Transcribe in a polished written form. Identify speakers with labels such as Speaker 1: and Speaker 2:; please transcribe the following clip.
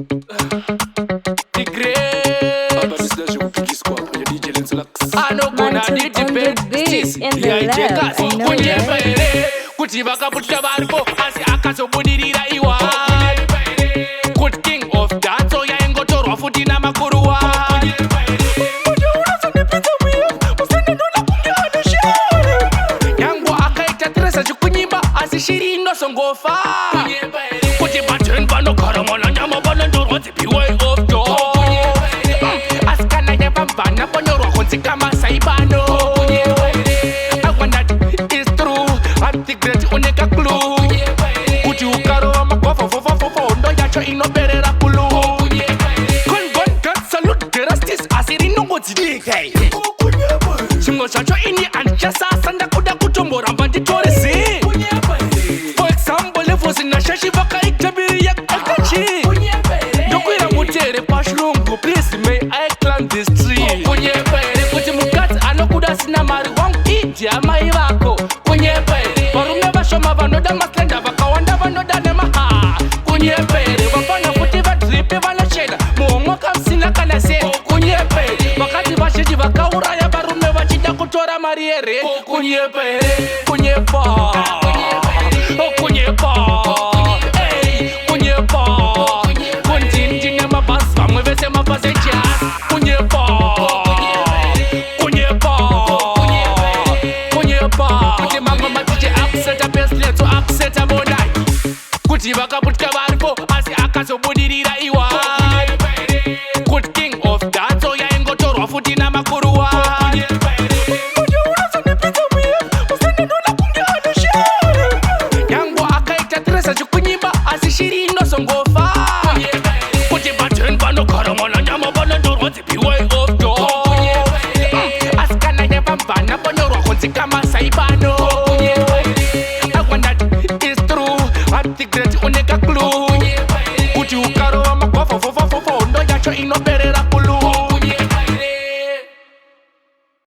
Speaker 1: The great. I no gonna need the best.
Speaker 2: In the lab, I know that.
Speaker 1: Kuti vakaputira varipo asi akazobudirira iwa. Kuti king of dance yaingotorwa futi namakuruwa. Yangu akaita Teresa chikunyimba asi shiri inosongofa. Kuti bateni vanogara mwana nyama vanondorwa dzipiway of door. Asikana yapambana ponyorwa kunzi kama saibano. I wonder it's true. I'm the great uneka clue. Kuti ukarova magova fofofofo ndo yacho inoperera kulu. Kongon salute gerastis asiri nongodzidika. Chimwe zvacho ini andichasasa ndakuda kutomboramba nditorisi. For example levosi nashashi vakaita mbiri yakakachi. Ndokwira mutere pashirungu please may I climb this tree. Kuti mukadzi anokuda sina mari wangu iti amai vako. Varume vashoma vanoda maslenda vakawanda vanoda nemaha. Vafana kuti vadripe vanochena muhomwa kamusina kana se. Vakati vazhinji vakauraya varume vachida kutora mari here. Kunjinji nemabhasi vamwe vese mapasejas. Kuti mamwe matiche akuseta pesletso akuseta monai. Kuti vakaputira varipo asi akazobudirira iwa. Kuti king of dance yaingotorwa futi namakuruwa.